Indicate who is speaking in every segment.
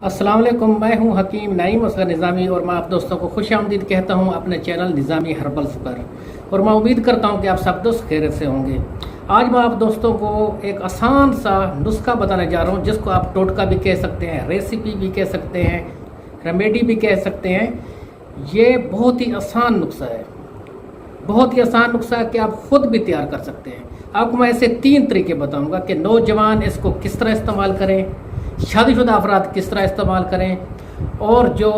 Speaker 1: अस्सलाम वालेकुम, मैं हूं हकीम नईम असगर निज़ामी और मैं आप दोस्तों को खुश आमदीद कहता हूं अपने चैनल निज़ामी हर्बल्स पर। और मैं उम्मीद करता हूं कि आप सब दोस्त खैरियत से होंगे। आज मैं आप दोस्तों को एक आसान सा नुस्खा बताने जा रहा हूं, जिसको आप टोटका भी कह सकते हैं, रेसिपी भी कह सकते हैं, रेमेडी भी कह सकते हैं। ये बहुत ही आसान नुस्खा है, बहुत ही आसान नुस्खा है कि आप खुद भी तैयार कर सकते हैं। आपको मैं ऐसे 3 तरीके बताऊँगा कि नौजवान इसको किस तरह इस्तेमाल करें, शादीशुदा अफराद किस तरह इस्तेमाल करें, और जो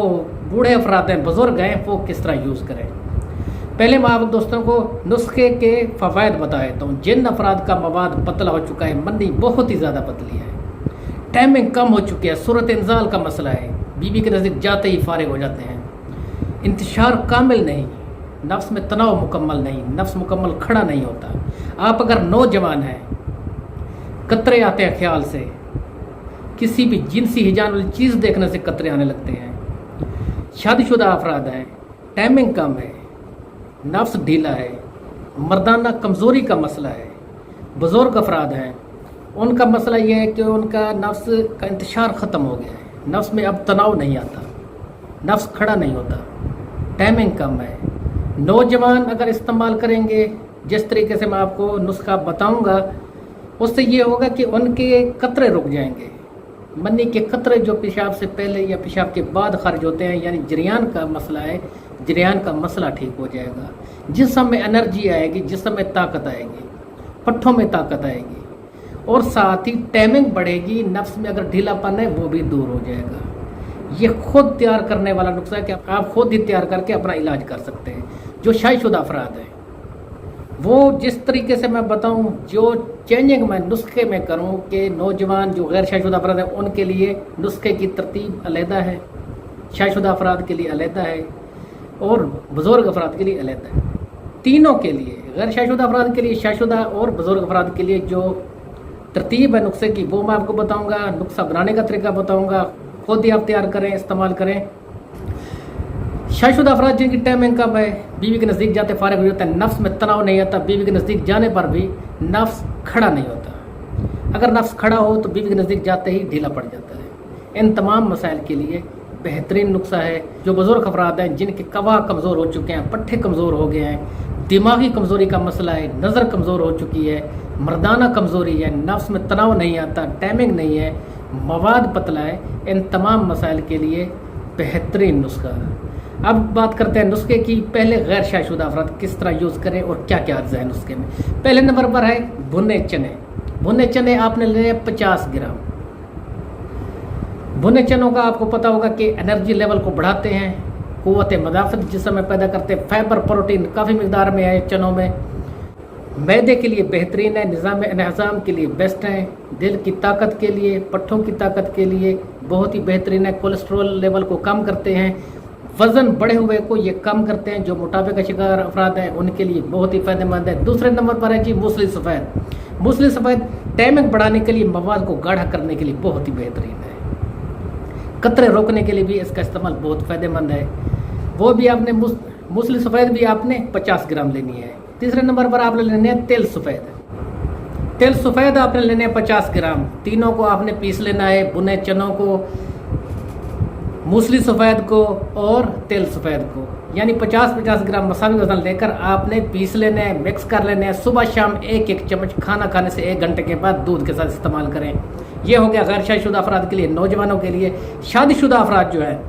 Speaker 1: बूढ़े अफराद हैं, बुज़ुर्ग हैं, वो किस तरह यूज़ करें। पहले मैं आप दोस्तों को नुस्खे के फ़वाइद बता देता हूँ। जिन अफराद का मवाद पतला हो चुका है, मंदी बहुत ही ज़्यादा पतली है, टाइमिंग कम हो चुकी है, सूरत इंजाल का मसला है, बीवी के नज़दीक जाते ही फारिग हो जाते हैं, इंतशार कामिल नहीं, नफ्स में तनाव मुकम्मल नहीं, नफ्स मुकम्मल खड़ा नहीं होता। आप अगर नौजवान हैं, कतरे आते हैं ख्याल से, किसी भी जिनसी हिजान वाली चीज़ देखने से कतरे आने लगते हैं, शादीशुदा अफराद हैं, टाइमिंग कम है, नफ्स ढीला है, मर्दाना कमज़ोरी का मसला है, बुज़ुर्ग अफराद हैं, उनका मसला यह है कि उनका नफ्स का इंतशार ख़त्म हो गया है, नफ्स में अब तनाव नहीं आता, नफ्स खड़ा नहीं होता, टाइमिंग कम है। नौजवान अगर इस्तेमाल करेंगे जिस तरीके से मैं आपको नुस्खा बताऊंगा, उससे ये होगा कि उनके कतरे रुक जाएंगे। मन्नी के कतरे जो पेशाब से पहले या पेशाब के बाद खारिज होते हैं, यानी जरियान का मसला है, जरियान का मसला ठीक हो जाएगा। जिस्म में एनर्जी आएगी, जिस्म में ताकत आएगी, पट्ठों में ताकत आएगी, और साथ ही टाइमिंग बढ़ेगी। नफ्स में अगर ढीलापन है वो भी दूर हो जाएगा। ये खुद तैयार करने वाला नुस्खा है कि आप खुद ही तैयार करके अपना इलाज कर सकते हैं। जो शादीशुदा अफराद हैं, वो जिस तरीके से मैं बताऊं, जो चेंजिंग मैं नुस्खे में करूं कि नौजवान जो गैर शादीशुदा अफराद हैं उनके लिए नुस्खे की तरतीब अलहदा है, शादीशुदा अफराद के लिए अलहदा है, और बुज़ुर्ग अफराद के लिए अलहदा है। तीनों के लिए, गैर शादीशुदा अफराद के लिए, शादीशुदा और बुज़ुर्ग अफराद के लिए जो तरतीब है नुस्खे की, वो मैं आपको बताऊँगा। नुस्खा बनाने का तरीका बताऊँगा, खुद ही आप तैयार करें, इस्तेमाल करें। शादीशुदा अफराद जिनकी टाइमिंग कम है, बीवी के नज़दीक जाते फारिग हो जाता है, नफ्स में तनाव नहीं आता, बीवी के नज़दीक जाने पर भी नफ्स खड़ा नहीं होता। अगर नफ्स खड़ा हो तो बीवी के नज़दीक जाते ही ढीला पड़ जाता है। इन तमाम मसाइल के लिए बेहतरीन नुस्खा है। जो बुज़ुर्ग अफराद हैं, जिनके कवा कमज़ोर हो चुके हैं, पट्ठे कमज़ोर हो गए हैं, दिमागी कमज़ोरी का मसला है, नज़र कमज़ोर हो चुकी है, मर्दाना कमज़ोरी है, नफ्स में तनाव नहीं आता, टाइमिंग नहीं है, मवाद पतला है, इन तमाम मसाइल के लिए बेहतरीन नुस्खा। अब बात करते हैं नुस्खे की। पहले गैर शादीशुदा अफराद किस तरह यूज़ करें और क्या क्या अज्जा है नुस्खे में। पहले नंबर पर है भुने चने। भुने चने आपने लेने 50 ग्राम। भुने चनों का आपको पता होगा कि एनर्जी लेवल को बढ़ाते हैं, क़ुव्वत मदाफ़त जिस्म में पैदा करते हैं, फाइबर प्रोटीन काफ़ी मिकदार में है चनों में, मैदे के लिए बेहतरीन है, निज़ाम एहज़ाम के लिए बेस्ट है, दिल की ताकत के लिए, पट्ठों की ताकत के लिए बहुत ही बेहतरीन है, कोलेस्ट्रॉल लेवल को कम करते हैं, वज़न बढ़े हुए को ये कम करते हैं, जो मोटापे का शिकार अफराद हैं उनके लिए बहुत ही फ़ायदेमंद है। दूसरे नंबर पर है जी मूसली सफ़ेद। मूसली सफ़ेद टाइमिंग बढ़ाने के लिए, मवाद को गाढ़ा करने के लिए बहुत ही बेहतरीन है, कतरे रोकने के लिए भी इसका इस्तेमाल बहुत फ़ायदेमंद है। वो भी आपने मूसली सफ़ेद भी आपने 50 ग्राम लेनी है। तीसरे नंबर पर आपने लेने हैं तेल सफ़ेद। तेल सफ़ेद आपने लेने हैं 50 ग्राम। तीनों को आपने पीस लेना है, भुने चनों को, मूसली सफ़ेद को और तेल सफ़ेद को, यानी 50-50 ग्राम मसावी वज़न लेकर आपने पीस लेने हैं, मिक्स कर लेने हैं। सुबह शाम 1-1 चम्मच खाना खाने से 1 घंटे के बाद दूध के साथ इस्तेमाल करें। ये हो गया गैर शादीशुदा अफराद के लिए। नौजवानों के लिए, शादीशुदा अफराद जो है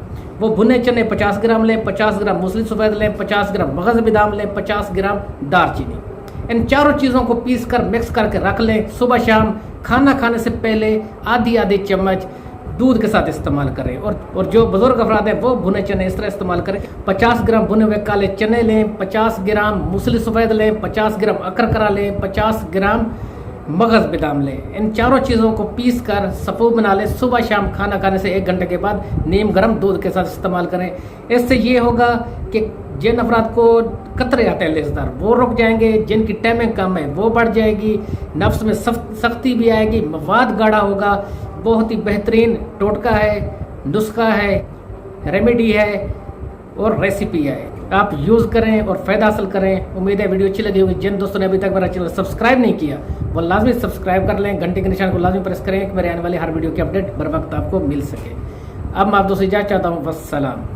Speaker 1: वो भुने चने 50 ग्राम लें, 50 ग्राम मूसली सफ़ेद लें, 50 ग्राम मगज़ बादाम लें, 50 ग्राम दालचीनी। इन चारों चीज़ों को पीस कर मिक्स करके रख लें। सुबह शाम खाना खाने से पहले आधी चम्मच दूध के साथ इस्तेमाल करें। और जो बुज़ुर्ग अफराद हैं वो भुने चने इस तरह इस्तेमाल करें। 50 ग्राम भुने हुए काले चने लें, 50 ग्राम मूसली सफ़ेद लें, 50 ग्राम अकरकरा लें, 50 ग्राम मगज़ बादाम लें। इन चारों चीज़ों को पीस कर सफ़ू बना लें। सुबह शाम खाना खाने से 1 घंटे के बाद नीम गर्म दूध के साथ इस्तेमाल करें। इससे ये होगा कि जिन अफराद को कतरे आते हैं लेज़दार, वो रुक जाएंगे, जिनकी टाइमिंग कम है वो बढ़ जाएगी, नफ्स में सख्ती भी आएगी, मवाद गाढ़ा होगा। बहुत ही बेहतरीन टोटका है, नुस्खा है, रेमेडी है और रेसिपी है। आप यूज़ करें और फ़ायदा हासिल करें। उम्मीद है वीडियो अच्छी लगी होगी। जिन दोस्तों ने अभी तक मेरा चैनल सब्सक्राइब नहीं किया वो लाजमी सब्सक्राइब कर लें, घंटे के निशान को लाजमी प्रेस करें कि मेरे आने वाली हर वीडियो की अपडेट बर वक्त आपको मिल सके। اب میں آپ دوست سے اجازت چاہتا ہوں، والسلام۔